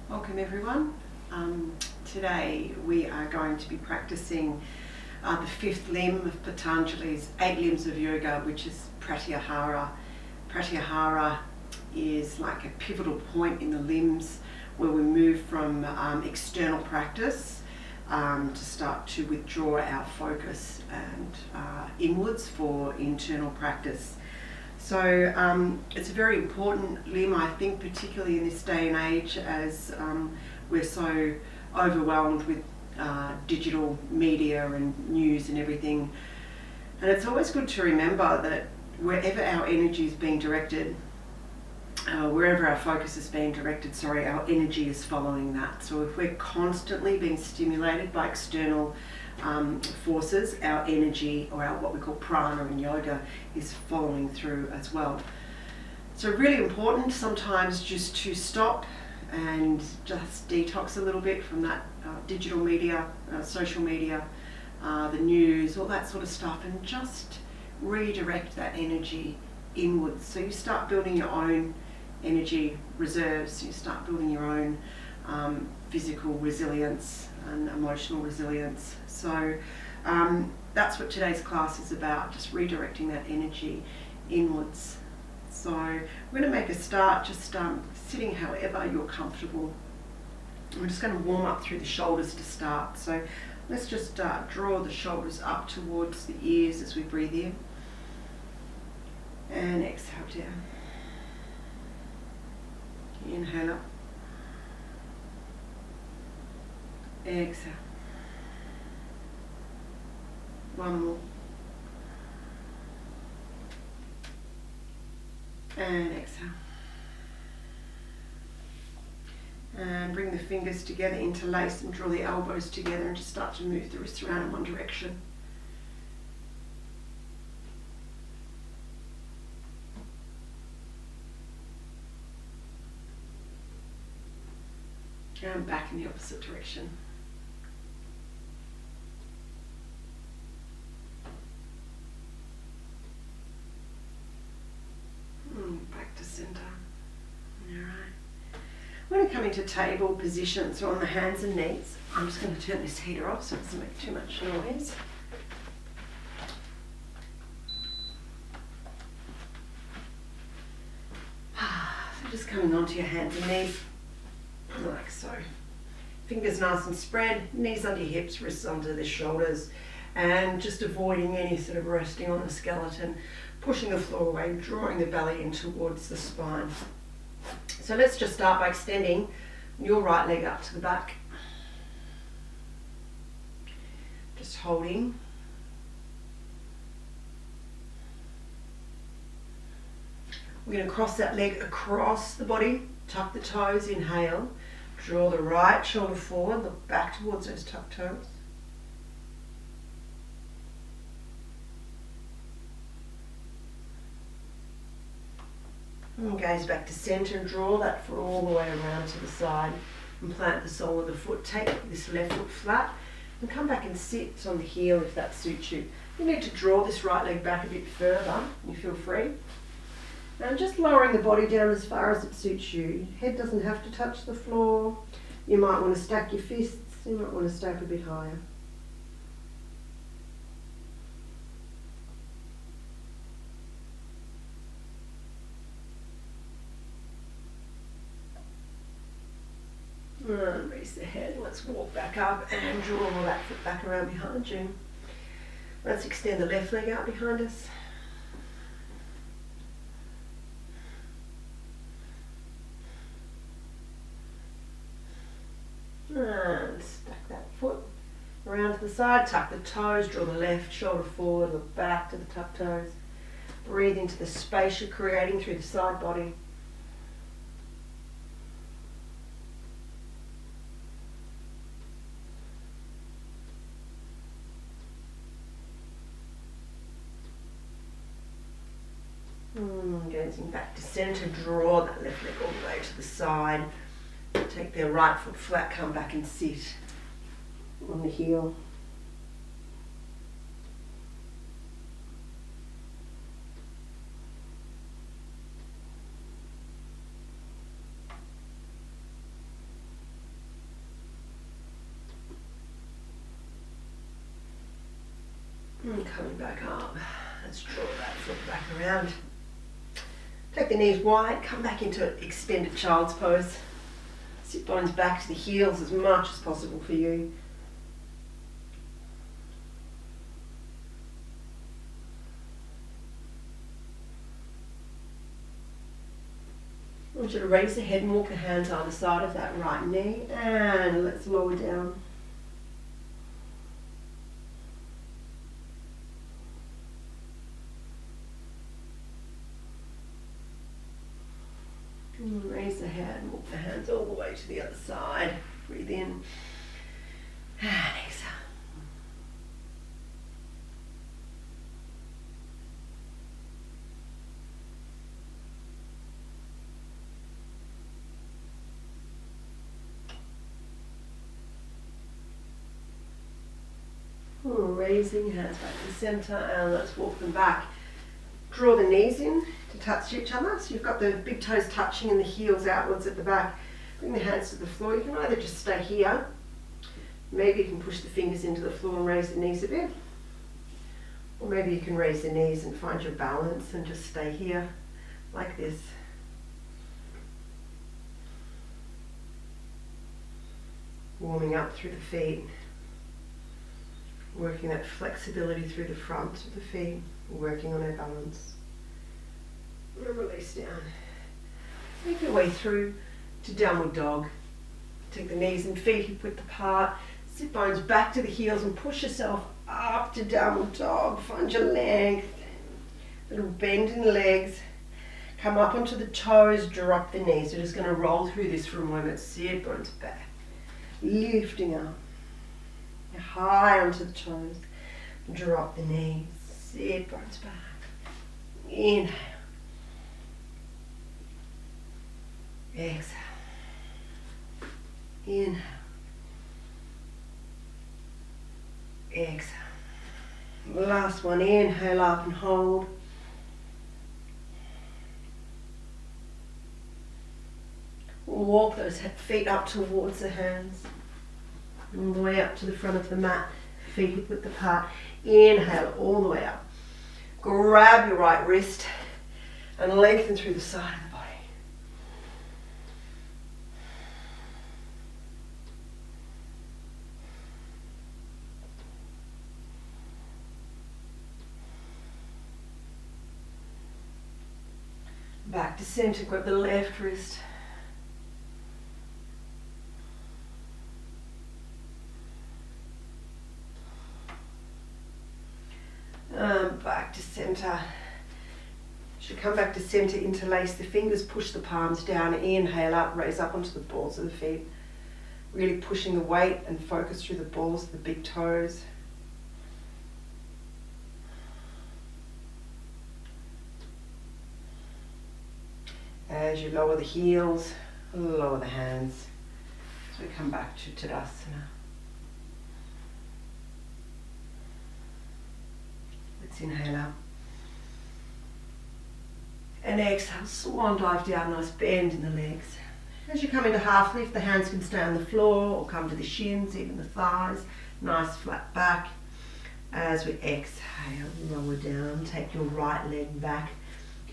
Welcome everyone. Today we are going to be practicing the fifth limb of Patanjali's 8 limbs of yoga, which is pratyahara. Pratyahara is like a pivotal point in the limbs where we move from external practice to start to withdraw our focus and inwards for internal practice. So it's a very important limb, I think, particularly in this day and age, as we're so overwhelmed with digital media and news and everything. And it's always good to remember that wherever our energy is being directed, wherever our focus is being directed, our energy is following that. So if we're constantly being stimulated by external forces, our energy, or our what we call prana in yoga, is following through as well. So really important sometimes just to stop and just detox a little bit from that digital media, social media, the news, all that sort of stuff, and just redirect that energy inwards. So you start building your own energy reserves, you start building your own physical resilience and emotional resilience. So that's what today's class is about, just redirecting that energy inwards. So we're going to make a start just sitting however you're comfortable. We're just going to warm up through the shoulders to start. So let's just draw the shoulders up towards the ears as we breathe in and exhale down. Inhale up. Exhale. One more. And exhale. And bring the fingers together, interlace, and draw the elbows together and just start to move the wrists around in one direction. And back in the opposite direction. Back to center. Alright. We're going to come into table position, so on the hands and knees. I'm just going to turn this heater off so it doesn't make too much noise. So just coming onto your hands and knees, like so. Fingers nice and spread, knees under your hips, wrists under the shoulders, and just avoiding any sort of resting on the skeleton, pushing the floor away, drawing the belly in towards the spine. So let's just start by extending your right leg up to the back. Just holding. We're going to cross that leg across the body, tuck the toes, inhale. Draw the right shoulder forward, look back towards those tucked toes. And gaze back to center and draw that foot all the way around to the side and plant the sole of the foot. Take this left foot flat and come back and sit on the heel if that suits you. You need to draw this right leg back a bit further. You feel free. And just lowering the body down as far as it suits you. Head doesn't have to touch the floor. You might want to stack your fists. You might want to stack a bit higher. And raise the head. Let's walk back up and draw that foot back around behind you. Let's extend the left leg out behind us. And stack that foot around to the side, tuck the toes, draw the left shoulder forward, look back to the tucked toes. Breathe into the space you're creating through the side body. Gazing back to center, draw that left leg all the way to the side. Take the right foot flat, come back and sit on the heel. And coming back up. Let's draw that foot back around. Take the knees wide, come back into extended child's pose. Sit bones back to the heels as much as possible for you. I want you to raise the head and walk the hands either side of that right knee, and let's lower down. And raise the head and walk the hands all the way to the other side. Breathe in and exhale. Raising hands back to the centre, and let's walk them back. Draw the knees in to touch each other, so you've got the big toes touching and the heels outwards at the back. Bring the hands to the floor. You can either just stay here, maybe you can push the fingers into the floor and raise the knees a bit, or maybe you can raise the knees and find your balance and just stay here like this. Warming up through the feet. Working that flexibility through the front of the feet, working on our balance. Release down. Make your way through to downward dog. Take the knees and feet hip width apart. Sit bones back to the heels and push yourself up to downward dog. Find your length. Little bend in the legs. Come up onto the toes, drop the knees. We're just going to roll through this for a moment. Sit bones back. Lifting up. High onto the toes, drop the knees, sit bones back, inhale, exhale, inhale, exhale. Last one, inhale up and hold. Walk those feet up towards the hands. All the way up to the front of the mat, feet hip width apart. Inhale all the way up. Grab your right wrist and lengthen through the side of the body. Back to center, grab the left wrist. Back to center. Should come back to center, interlace the fingers, push the palms down, inhale up, raise up onto the balls of the feet. Really pushing the weight and focus through the balls of the big toes. As you lower the heels, lower the hands. So we come back to Tadasana. Let's inhale up. And exhale, swan dive down, nice bend in the legs. As you come into half lift, the hands can stay on the floor or come to the shins, even the thighs. Nice flat back. As we exhale, lower down, take your right leg back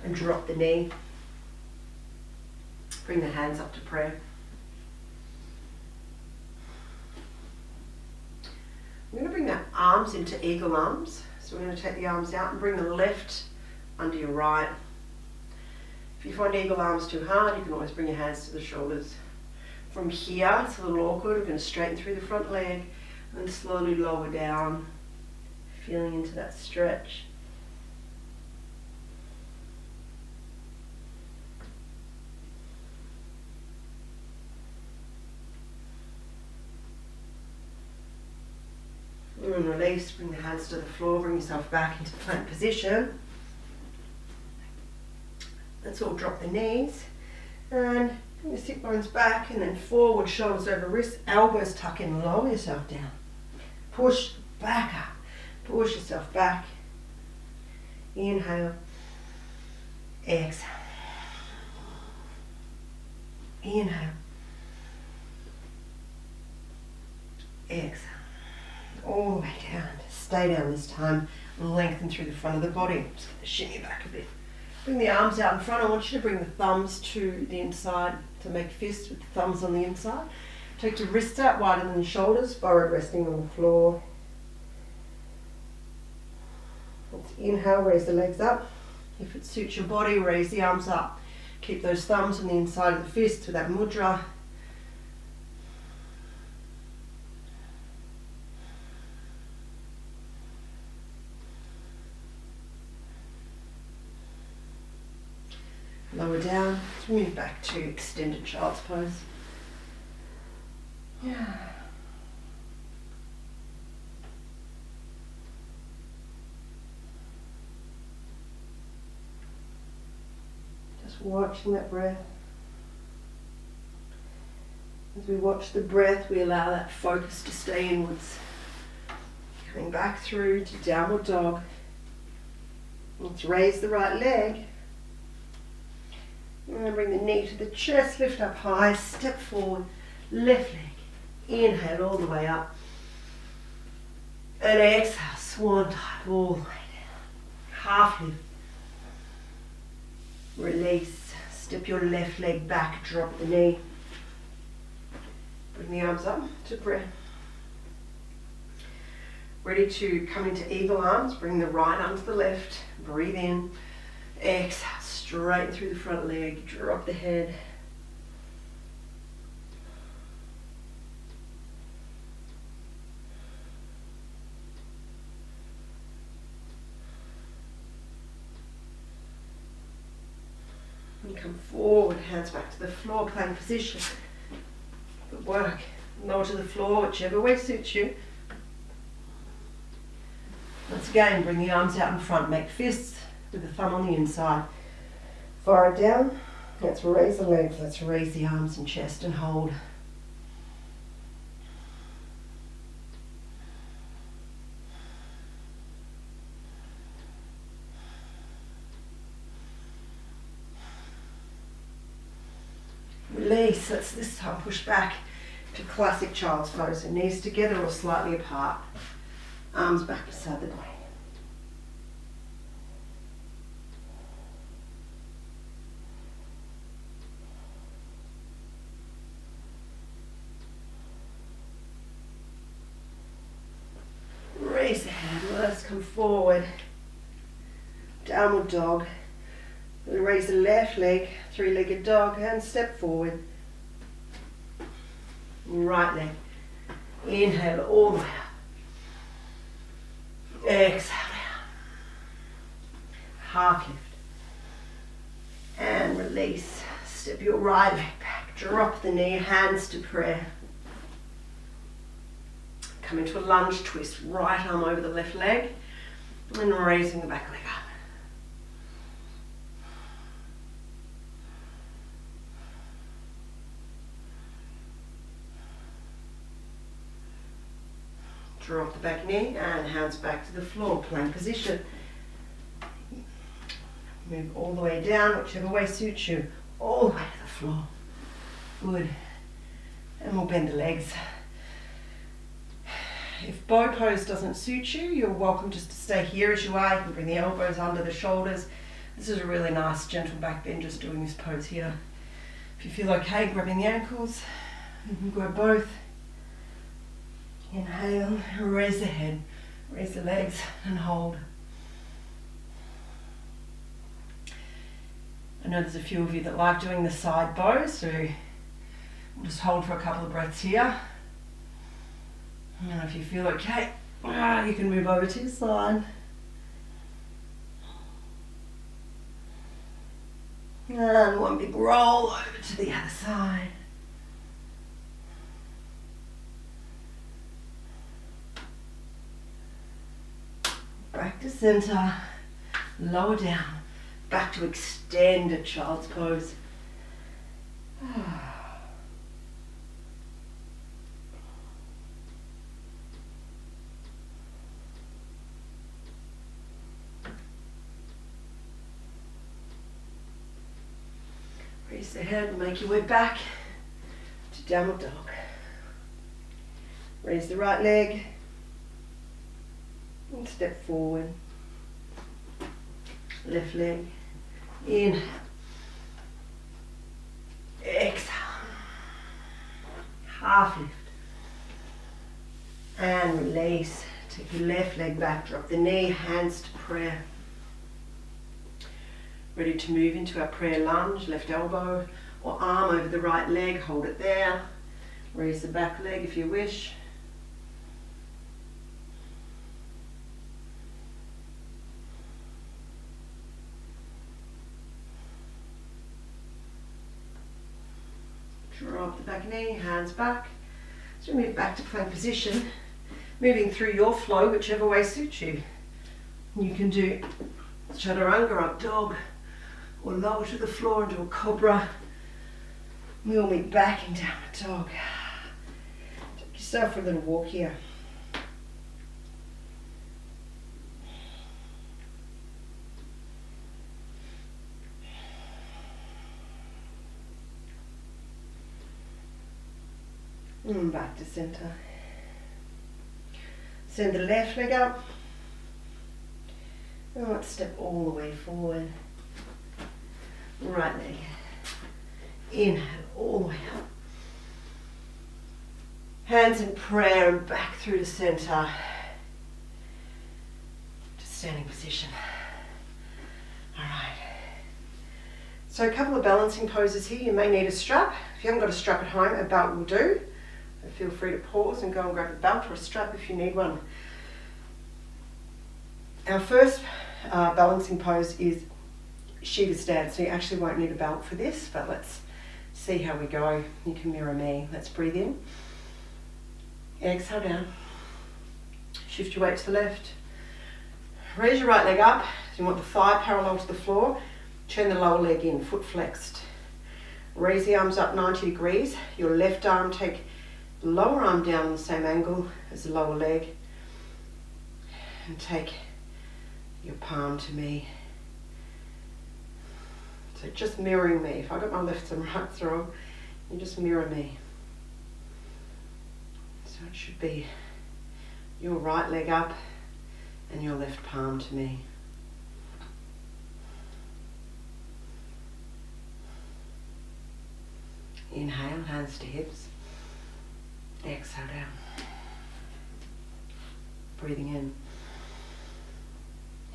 and drop the knee. Bring the hands up to prayer. We're going to bring the arms into eagle arms. So we're going to take the arms out and bring the left under your right. If you find eagle arms too hard, you can always bring your hands to the shoulders. From here, it's a little awkward. We're going to straighten through the front leg and then slowly lower down, feeling into that stretch. And release, bring the hands to the floor, bring yourself back into plank position. Let's all drop the knees and bring the sit bones back and then forward, shoulders over wrists, elbows tuck in, lower yourself down. Push back up, push yourself back. Inhale, exhale. Inhale, exhale. All the way down. Stay down this time. lengthen through the front of the body. Just gonna shimmy back a bit. Bring the arms out in front. I want you to bring the thumbs to the inside to make fists with the thumbs on the inside. Take your wrists out wider than the shoulders, forehead resting on the floor. Let's inhale, raise the legs up. If it suits your body, raise the arms up. Keep those thumbs on the inside of the fist with that mudra. Lower down. Let's move back to extended child's pose. Yeah. Just watching that breath. As we watch the breath, we allow that focus to stay inwards. Coming back through to downward dog. Let's raise the right leg. And then bring the knee to the chest, lift up high, step forward, left leg. Inhale all the way up. And exhale, swan dive all the way down. Half lift. Release. Step your left leg back, drop the knee. Bring the arms up to prayer. Ready to come into eagle arms. Bring the right arm to the left. Breathe in. Exhale, straighten through the front leg. Drop the head. And come forward, hands back to the floor, plank position. Good work. Lower to the floor, whichever way suits you. Once again, bring the arms out in front, make fists with the thumb on the inside. Forehead down. Let's raise the legs, let's raise the arms and chest and hold. Release. Let's this time push back to classic child's pose. So knees together or slightly apart. Arms back beside the body. Raise the head. Let's come forward. Downward dog. We'll raise the left leg, three-legged dog, and step forward. Right leg. Inhale all the way up. Exhale down. Half lift. And release. Step your right leg back. Drop the knee, hands to prayer. Come into a lunge twist. Right arm over the left leg. And raising the back leg up. Drop the back knee and hands back to the floor, plank position. Move all the way down, whichever way suits you. All the way to the floor. Good. And we'll bend the legs. If bow pose doesn't suit you, you're welcome just to stay here as you are. You can bring the elbows under the shoulders. This is a really nice gentle back bend just doing this pose here. If you feel okay grabbing the ankles, you can grab both. Inhale, raise the head, raise the legs and hold. I know there's a few of you that like doing the side bow, so we'll just hold for a couple of breaths here. And if you feel okay, you can move over to your side. And one big roll over to the other side. Back to center, lower down, back to extended child's pose. Raise the head and make your way back to downward dog. Raise the right leg. And step forward. Left leg. Inhale. Exhale. Half lift. And release. Take your left leg back, drop the knee, hands to prayer. Ready to move into our prayer lunge, left elbow or arm over the right leg, hold it there. Raise the back leg if you wish. Drop the back knee, hands back. So move back to plank position, moving through your flow, whichever way suits you. You can do chaturanga, up dog, or lower to the floor into a cobra. We'll meet back in downward dog. Take yourself for a little walk here. And back to center. Send the left leg up. And let's step all the way forward. Right leg. Inhale all the way up. Hands in prayer and back through to center. To standing position. Alright. So a couple of balancing poses here. You may need a strap. If you haven't got a strap at home, a belt will do. So feel free to pause and go and grab a belt or a strap if you need one. Our first balancing pose is Shiva stance. So you actually won't need a belt for this, but let's see how we go. You can mirror me. Let's breathe in. Exhale down. Shift your weight to the left. Raise your right leg up. So you want the thigh parallel to the floor. Turn the lower leg in, foot flexed. Raise the arms up 90 degrees. Your left arm, take the lower arm down on the same angle as the lower leg. And take your palm to me. So just mirroring me. If I got my lefts and rights wrong, you just mirror me. So it should be your right leg up and your left palm to me. Inhale, hands to hips. Exhale down. Breathing in.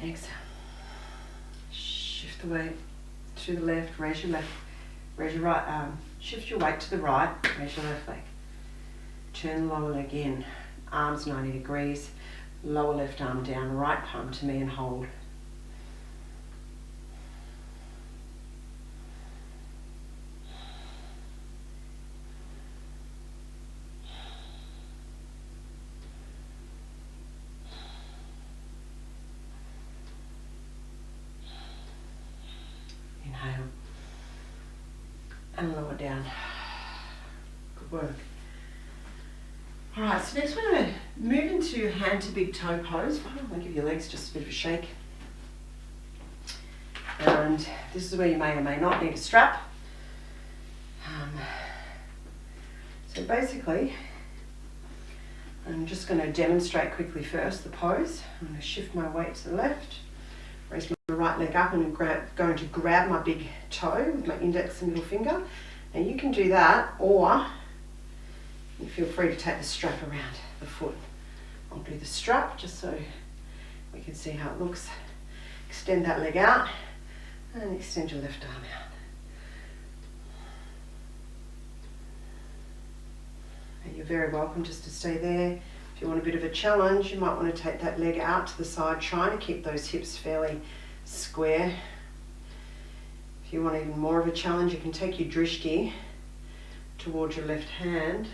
Exhale. Shift the weight to the left, raise your right arm. Shift your weight to the right, raise your left leg. Turn the lower leg in, arms 90 degrees, lower left arm down, right palm to me and hold. Inhale and lower down. Good work. Alright, so next we're going to move into hand to big toe pose. I'm going to give your legs just a bit of a shake. And this is where you may or may not need a strap. So basically, I'm just going to demonstrate quickly first the pose. I'm going to shift my weight to the left. Raise my right leg up and I'm going to grab my big toe with my index and middle finger. And you can do that, or you feel free to take the strap around the foot. I'll do the strap just so we can see how it looks. Extend that leg out and extend your left arm out. And you're very welcome just to stay there. If you want a bit of a challenge, you might want to take that leg out to the side, trying to keep those hips fairly square. If you want even more of a challenge, you can take your drishti towards your left hand.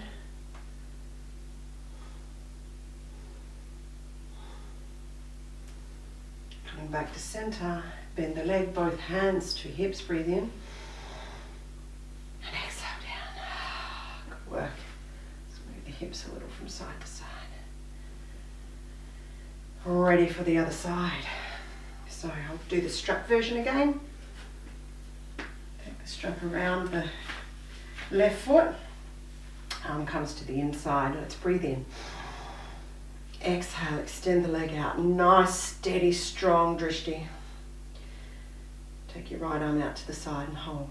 Coming back to center, bend the leg, both hands to hips, breathe in. And exhale down. Good work. Let's move the hips a little from side to side. Ready for the other side. So I'll do the strap version again. Take the strap around the left foot. Arm comes to the inside. Let's breathe in. Exhale, extend the leg out. Nice, steady, strong drishti. Take your right arm out to the side and hold.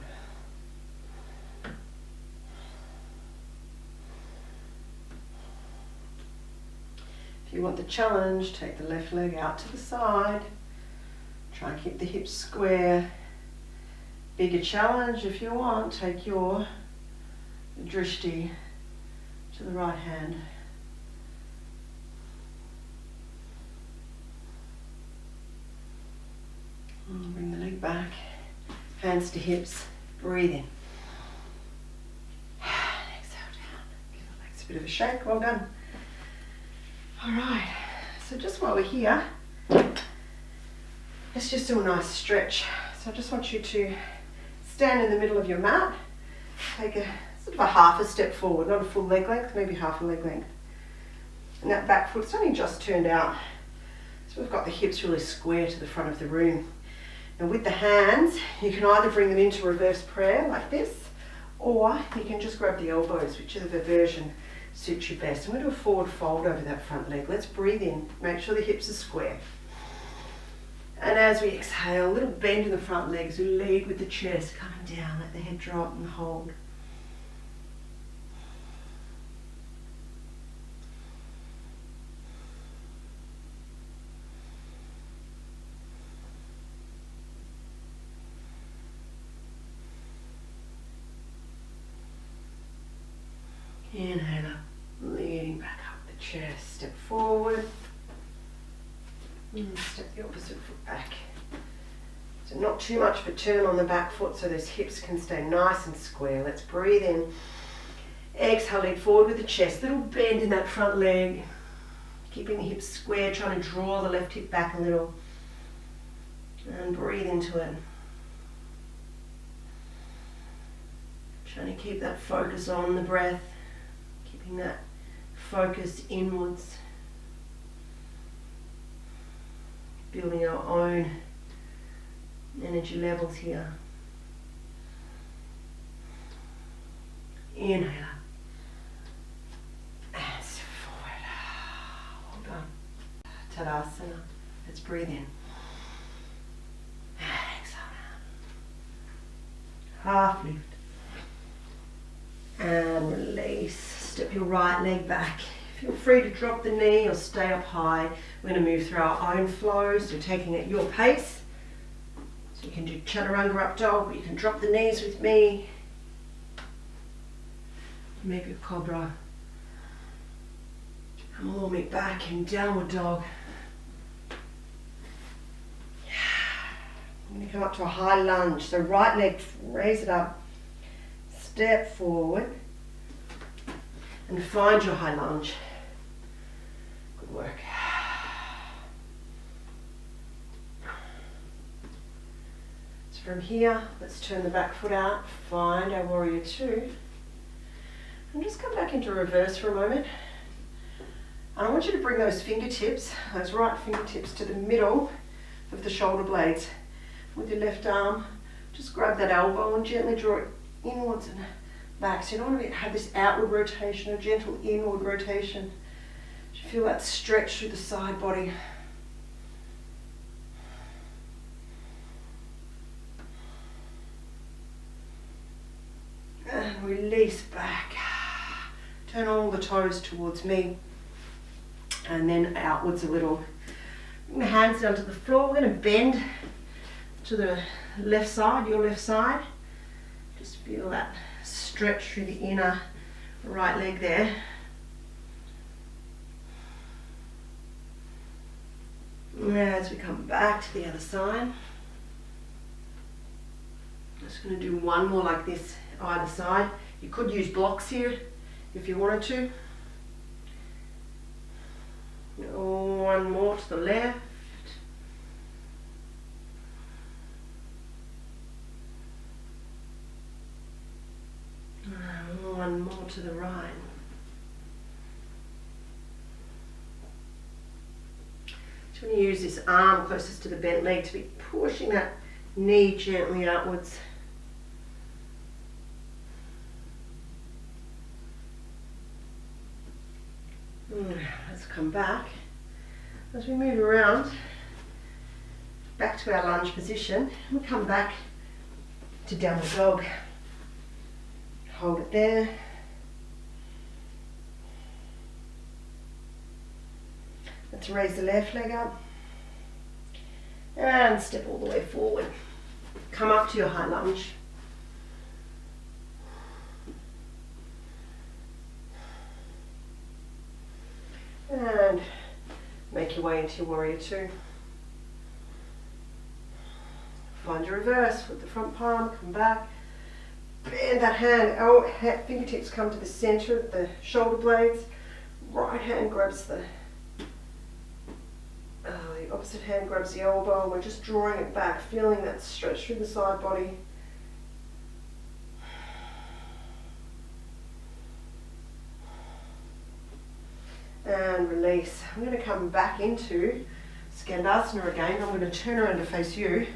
If you want the challenge, take the left leg out to the side. Try and keep the hips square. Bigger challenge if you want, take your drishti to the right hand. And bring the leg back, hands to hips, breathe in. Exhale down. Give the legs a bit of a shake, well done. Alright, so just while we're here, let's just do a nice stretch. So I just want you to stand in the middle of your mat, take a sort of a half a step forward, not a full leg length, maybe half a leg length. And that back foot's only just turned out. So we've got the hips really square to the front of the room. And with the hands, you can either bring them into reverse prayer like this, or you can just grab the elbows, whichever version suits you best. I'm going to do a forward fold over that front leg. Let's breathe in, make sure the hips are square. And as we exhale, a little bend in the front leg as we lead with the chest coming down, let the head drop and hold. Inhale up, leading back up the chest, step forward, and step the opposite foot back. So not too much of a turn on the back foot so those hips can stay nice and square. Let's breathe in, exhale, lead forward with the chest, little bend in that front leg, keeping the hips square, trying to draw the left hip back a little, and breathe into it. Trying to keep that focus on the breath. Keeping that focus inwards, building our own energy levels here. Inhale and step forward. Well done. Tadasana. Let's breathe in. And exhale out. Half lift. And release. Step your right leg back. Feel free to drop the knee or stay up high. We're going to move through our own flow, so taking at your pace. So you can do chaturanga up dog, but you can drop the knees with me. Maybe a cobra. Come all the way back in downward dog. I'm going to come up to a high lunge. So right leg, raise it up. Step forward. And find your high lunge. Good work. So from here, let's turn the back foot out, find our warrior two, and just come back into reverse for a moment. And I want you to bring those fingertips, those right fingertips, to the middle of the shoulder blades. With your left arm, just grab that elbow and gently draw it inwards and back. So you don't want to have this outward rotation, a gentle inward rotation. You feel that stretch through the side body. And release back. Turn all the toes towards me. And then outwards a little. Bring the hands down to the floor. We're going to bend to the left side, your left side. Just feel that stretch through the inner right leg there. As we come back to the other side, I'm just going to do one more like this either side. You could use blocks here if you wanted to. One more to the left. One more to the right. Just want to use this arm closest to the bent leg to be pushing that knee gently outwards. Let's come back. As we move around, back to our lunge position. We'll come back to downward dog. Hold it there. Let's raise the left leg up and step all the way forward. Come up to your high lunge. And make your way into your warrior two. Find your reverse with the front palm, come back. Bend that hand, fingertips come to the center of the shoulder blades. Right hand grabs the opposite hand grabs the elbow, and we're just drawing it back, feeling that stretch through the side body. And release. I'm going to come back into Skandasana again. I'm going to turn around to face you.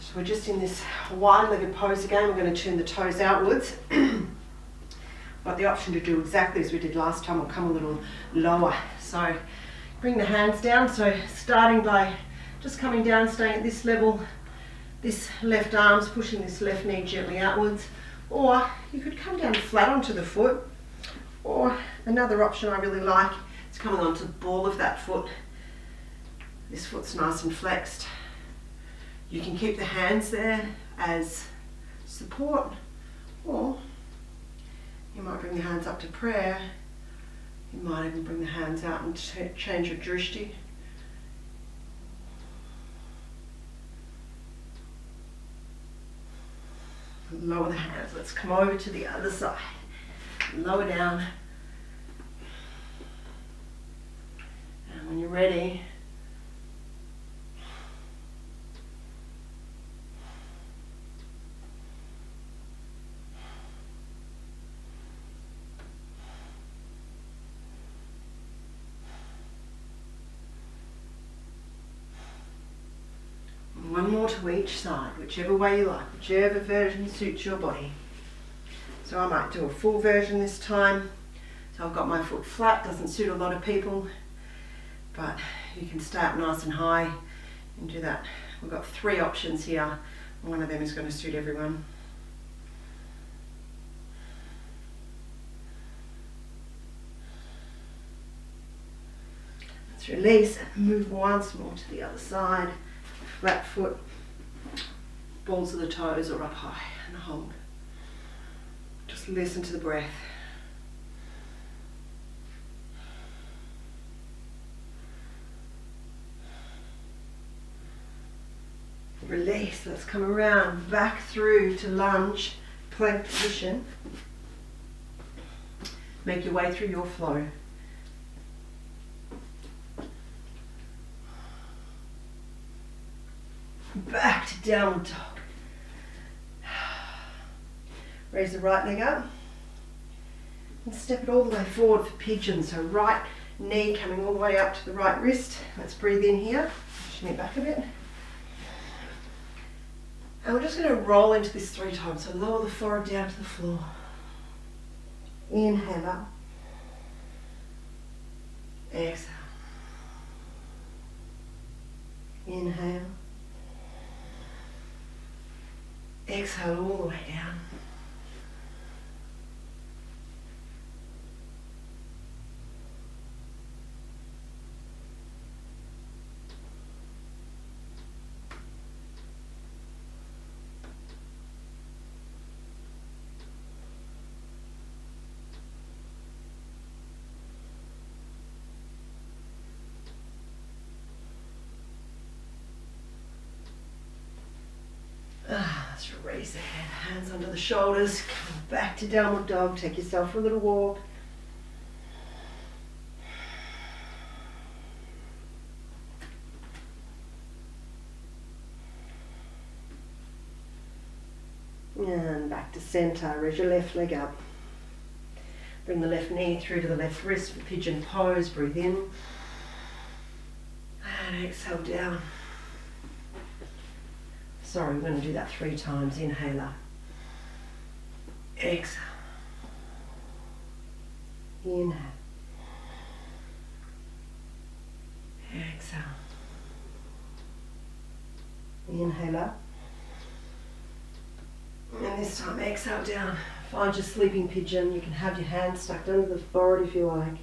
So we're just in this wide-legged pose again. We're going to turn the toes outwards. Got the option to do exactly as we did last time, or come a little lower. So bring the hands down. So starting by just coming down, staying at this level. This left arm's pushing this left knee gently outwards. Or you could come down flat onto the foot. Or another option I really like is coming onto the ball of that foot. This foot's nice and flexed. You can keep the hands there as support, or you might bring the hands up to prayer. You might even bring the hands out and change your drishti. Lower the hands. Let's come over to the other side. Lower down. And when you're ready, one more to each side, whichever way you like, whichever version suits your body. So I might do a full version this time. So I've got my foot flat, doesn't suit a lot of people, but you can start nice and high and do that. We've got 3 options here. One of them is going to suit everyone. Let's release and move once more to the other side. Flat foot, balls of the toes are up high, and hold. Just listen to the breath. Release. Let's come around, back through to lunge, plank position. Make your way through your flow. Back to downward dog. Raise the right leg up and step it all the way forward for pigeon. So right knee coming all the way up to the right wrist. Let's breathe in here. Pushing it back a bit. And we're just going to roll into this 3 times. So lower the forehead down to the floor. Inhale up. Exhale. Inhale. Exhale all the way down. Let's raise the head, hands under the shoulders, come back to downward dog, take yourself for a little walk. And back to center, raise your left leg up. Bring the left knee through to the left wrist for pigeon pose, breathe in. And exhale down. Sorry, we're going to do that 3 times. Inhale up. Exhale. Inhale. Exhale. Inhale up. And this time exhale down. Find your sleeping pigeon. You can have your hands stuck under the forehead if you like.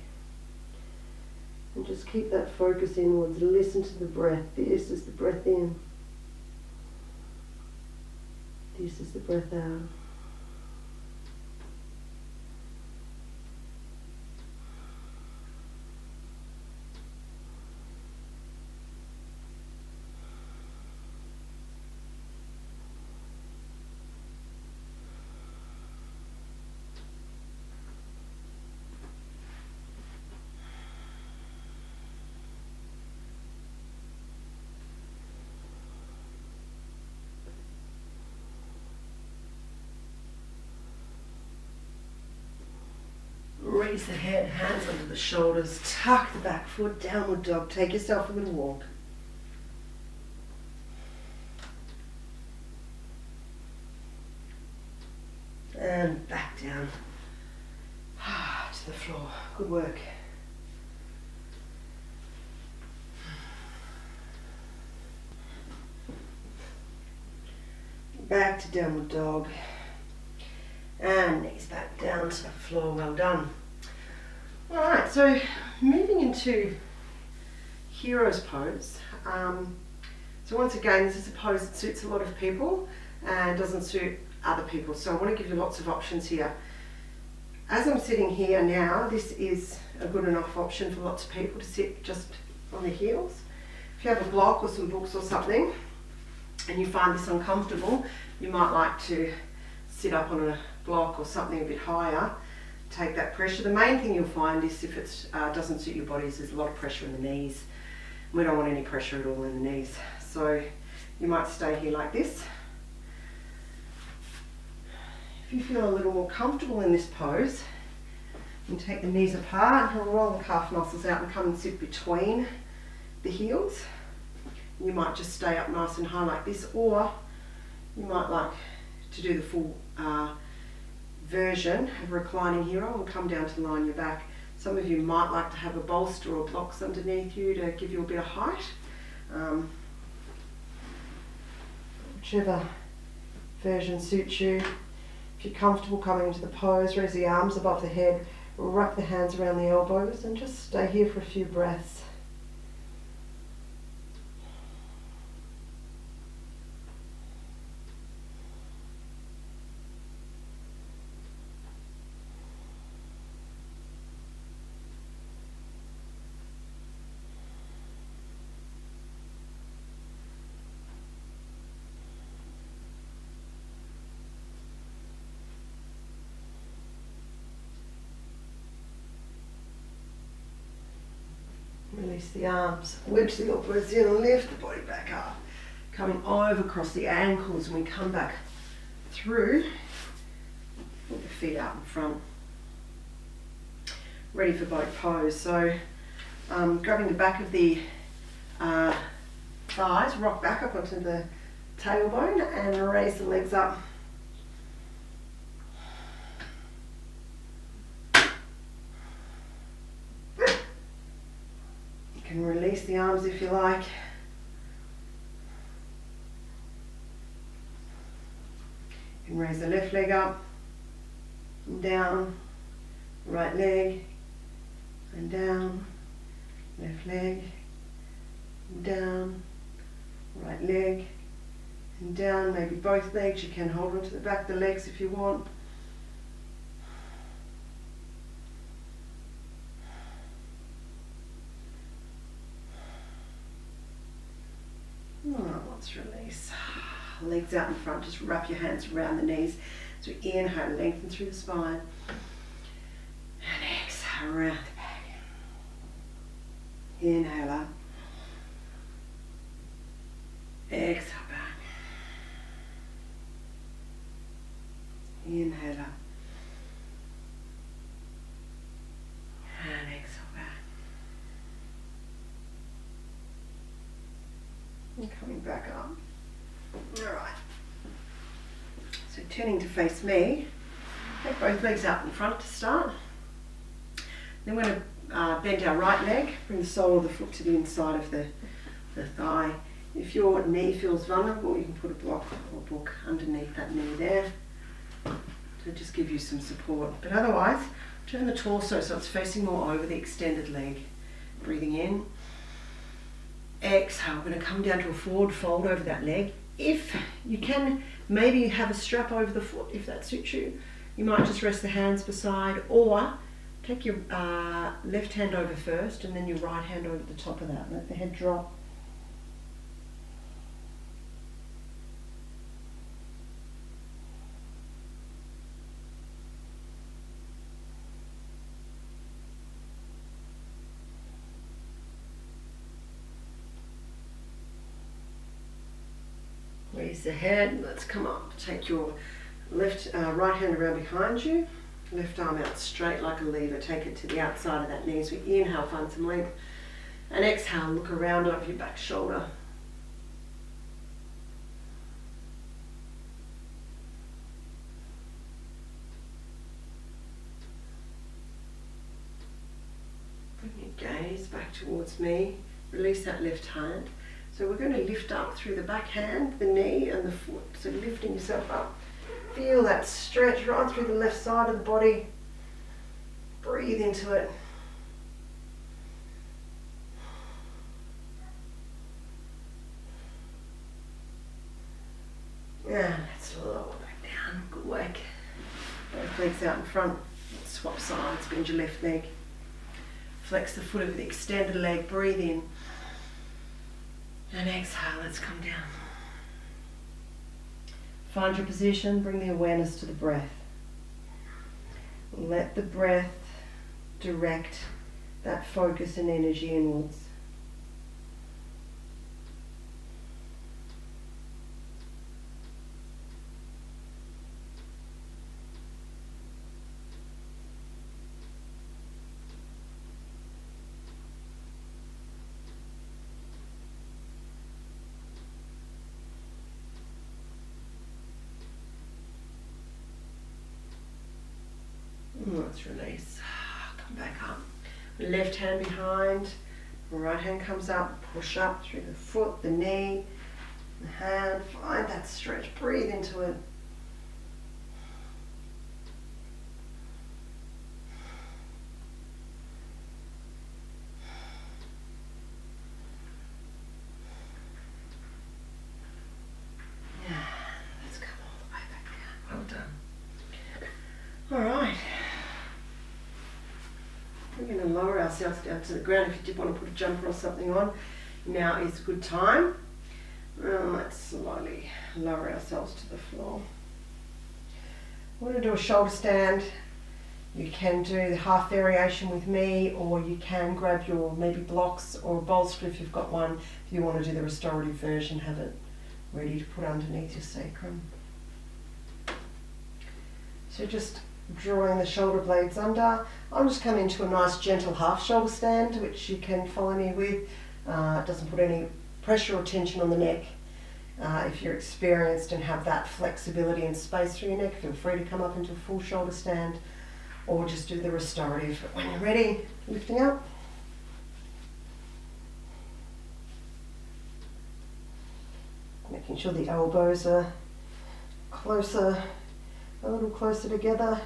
And just keep that focus inwards. Listen to the breath. This is the breath in. This is the breath out. Raise the head, hands under the shoulders, tuck the back foot, downward dog. Take yourself a little walk. And back down to the floor. Good work. Back to downward dog. And knees back down to the floor. Well done. Alright, so moving into hero's pose. So once again, this is a pose that suits a lot of people and doesn't suit other people. So I want to give you lots of options here. As I'm sitting here now, this is a good enough option for lots of people to sit just on the heels. If you have a block or some books or something and you find this uncomfortable, you might like to sit up on a block or something a bit higher. Take that pressure. The main thing you'll find is if it doesn't suit your body is there's a lot of pressure in the knees. We don't want any pressure at all in the knees. So you might stay here like this. If you feel a little more comfortable in this pose, you can take the knees apart and roll the calf muscles out and come and sit between the heels. You might just stay up nice and high like this, or you might like to do the full version of reclining hero and come down to lie on your back. Some of you might like to have a bolster or blocks underneath you to give you a bit of height. Whichever version suits you. If you're comfortable coming into the pose, raise the arms above the head, wrap the hands around the elbows and just stay here for a few breaths. Release the arms, wedge the elbows in, lift the body back up. Coming over across the ankles and we come back through. Put the feet out in front. Ready for boat pose. So grabbing the back of the thighs, rock back up onto the tailbone and raise the legs up. You can release the arms if you like. You can raise the left leg up and down, right leg and down, left leg and down, right leg and down. Maybe both legs. You can hold onto the back of the legs if you want. Let's release. Legs out in front, just wrap your hands around the knees. So inhale, lengthen through the spine. And exhale, around the back. Inhale up. Exhale back. Inhale up. And exhale back. And coming back up. Alright. So turning to face me. Take both legs out in front to start. Then we're going to bend our right leg, bring the sole of the foot to the inside of the thigh. If your knee feels vulnerable, you can put a block or book underneath that knee there to just give you some support. But otherwise, turn the torso so it's facing more over the extended leg. Breathing in. Exhale, we're going to come down to a forward fold over that leg. If you can, maybe have a strap over the foot if that suits you. You might just rest the hands beside, or take your left hand over first and then your right hand over the top of that. Let the head drop. Raise the head. Let's come up. Take your right hand around behind you. Left arm out straight like a lever. Take it to the outside of that knee. So we inhale, find some length. And exhale, look around over your back shoulder. Bring your gaze back towards me. Release that left hand. So we're going to lift up through the back hand, the knee and the foot. So lifting yourself up. Feel that stretch right through the left side of the body. Breathe into it. Yeah, let's lower back down. Good work. Both legs out in front. Swap sides, bend your left leg. Flex the foot over the extended leg. Breathe in. And exhale, let's come down. Find your position, bring the awareness to the breath. Let the breath direct that focus and energy inwards. Let's release. Come back up. Left hand behind. Right hand comes up. Push up through the foot, the knee, the hand. Find that stretch. Breathe into it. Yeah. Let's come all the way back down. Well done. All right. We're going to lower ourselves down to the ground. If you did want to put a jumper or something on, now is a good time. Let's slowly lower ourselves to the floor. We're going to do a shoulder stand. You can do the half variation with me, or you can grab your maybe blocks or a bolster if you've got one. If you want to do the restorative version, have it ready to put underneath your sacrum. So just drawing the shoulder blades under. I'm just coming into a nice gentle half shoulder stand, which you can follow me with. It doesn't put any pressure or tension on the neck. If you're experienced and have that flexibility and space through your neck, feel free to come up into a full shoulder stand or just do the restorative. But when you're ready, lifting up. Making sure the elbows are closer, a little closer together.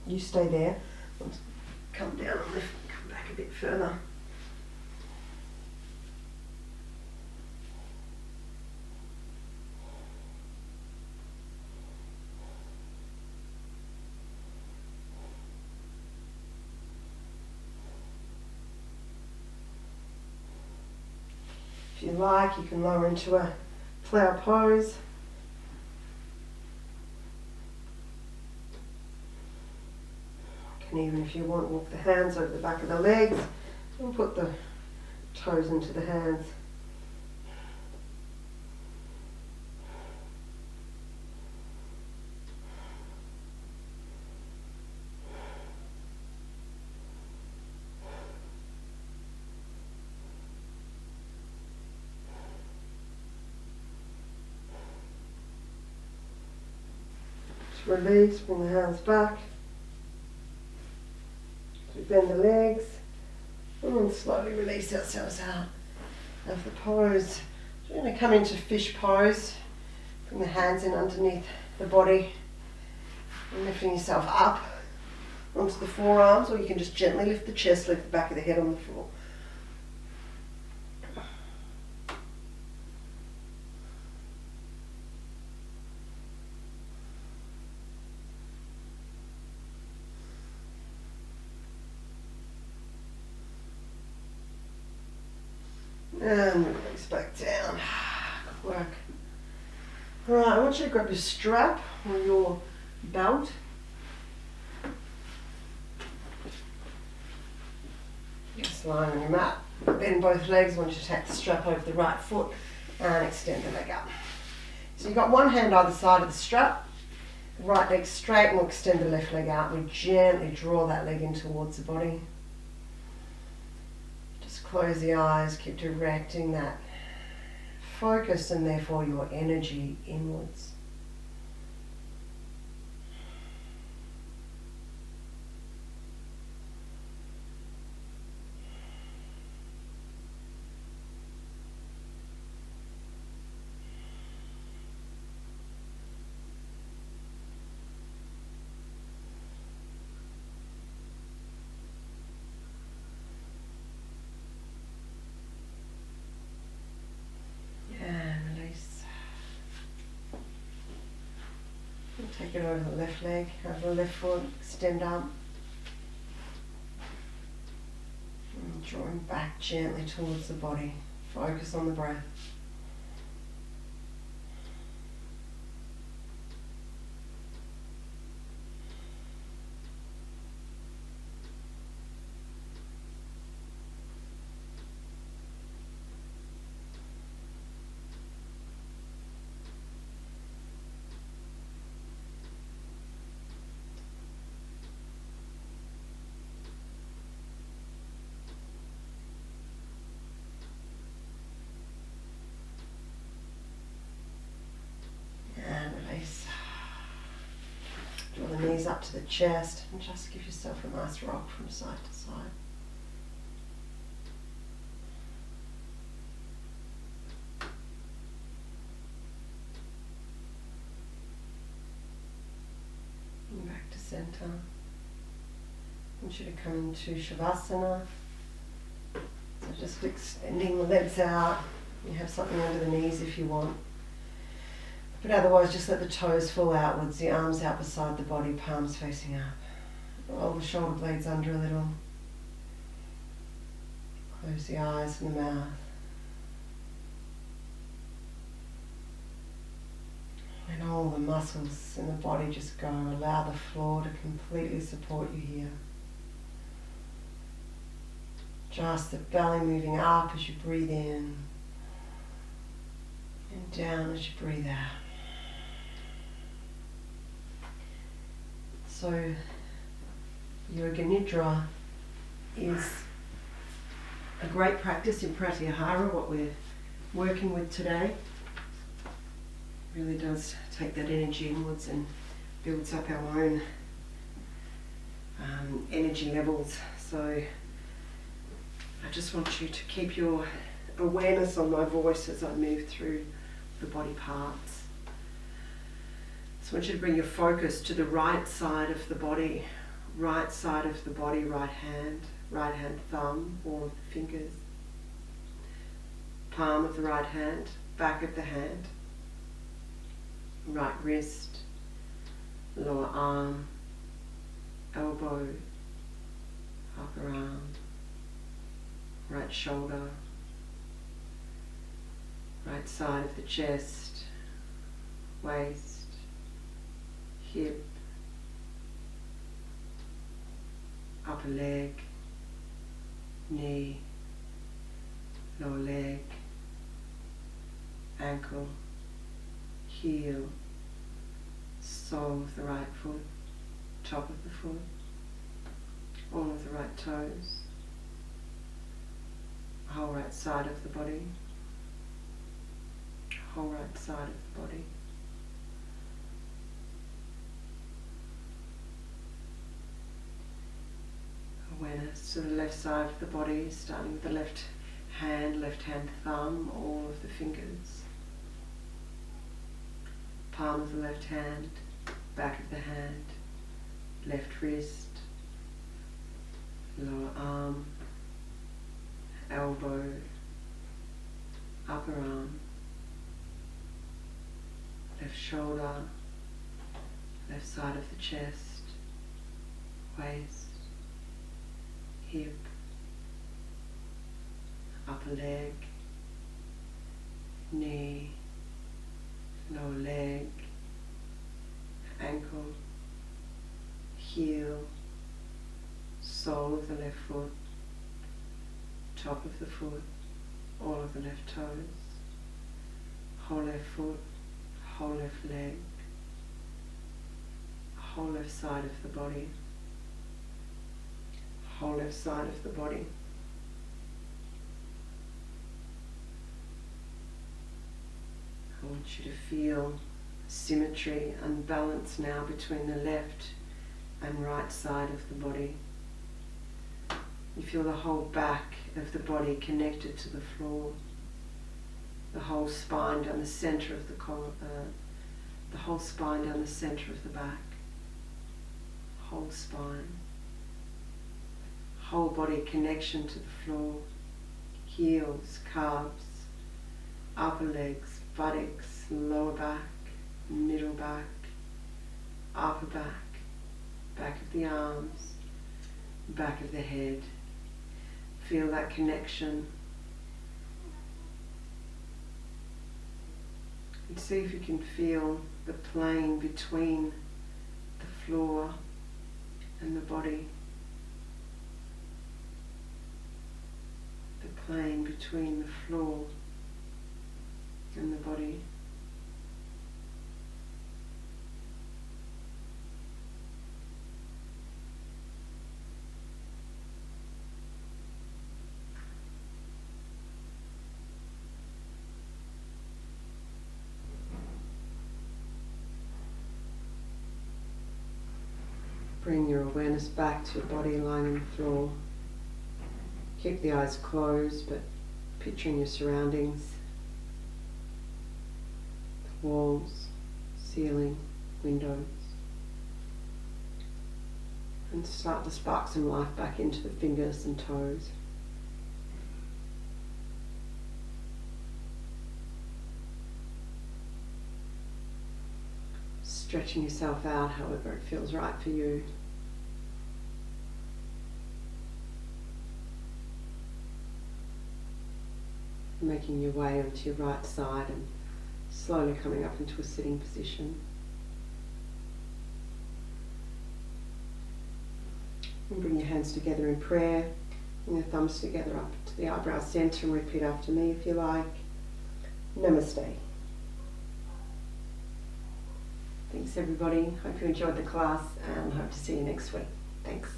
You stay there. Let's come down and lift, come back a bit further. If you like, you can lower into a flower pose. And even if you want, walk the hands over the back of the legs and put the toes into the hands. release, bring the hands back. So we bend the legs and slowly release ourselves out of the pose. So we're going to come into fish pose. Bring the hands in underneath the body and lifting yourself up onto the forearms, or you can just gently lift the chest, lift the back of the head on the floor. And release back down. Good work. Alright, I want you to grab your strap or your belt. Just lying on your mat. Bend both legs. I want you to take the strap over the right foot and extend the leg up. So you've got one hand either side of the strap. The right leg straight, and we'll extend the left leg out. We gently draw that leg in towards the body. Close the eyes, keep directing that focus and therefore your energy inwards. Take it over the left leg, over the left foot, extend up. And drawing back gently towards the body. Focus on the breath. Draw the knees up to the chest and just give yourself a nice rock from side to side. And back to center. I want you to come into Shavasana. So just extending the legs out. You have something under the knees if you want. But otherwise, just let the toes fall outwards, the arms out beside the body, palms facing up. Roll the shoulder blades under a little. Close the eyes and the mouth. And all the muscles in the body just go. Allow the floor to completely support you here. Just the belly moving up as you breathe in. And down as you breathe out. So, Yoga Nidra is a great practice in pratyahara, what we're working with today. It really does take that energy inwards and builds up our own energy levels. So, I just want you to keep your awareness on my voice as I move through the body parts. So I want you to bring your focus to the right side of the body, right hand thumb or fingers, palm of the right hand, back of the hand, right wrist, lower arm, elbow, upper arm, right shoulder, right side of the chest, waist, hip, upper leg, knee, lower leg, ankle, heel, sole of the right foot, top of the foot, all of the right toes, whole right side of the body, whole right side of the body. Awareness to the left side of the body, starting with the left hand thumb, all of the fingers. Palm of the left hand, back of the hand, left wrist, lower arm, elbow, upper arm, left shoulder, left side of the chest, waist, hip, upper leg, knee, lower leg, ankle, heel, sole of the left foot, top of the foot, all of the left toes, whole left foot, whole left leg, whole left side of the body, whole left side of the body. I want you to feel symmetry and balance now between the left and right side of the body. You feel the whole back of the body connected to the floor, the whole spine down the center of the collar, the whole spine down the center of the back, whole spine, whole body connection to the floor, heels, calves, upper legs, buttocks, lower back, middle back, upper back, back of the arms, back of the head. Feel that connection. And see if you can feel the plane between the floor and the body. The plane between the floor and the body. Bring your awareness back to your body lying on the floor. Keep the eyes closed, but picturing your surroundings. The walls, ceiling, windows. And start to spark some life back into the fingers and toes. Stretching yourself out however it feels right for you. Making your way onto your right side and slowly coming up into a sitting position. And bring your hands together in prayer. Bring your thumbs together up to the eyebrow centre and repeat after me if you like. Namaste. Thanks everybody. Hope you enjoyed the class and hope to see you next week. Thanks.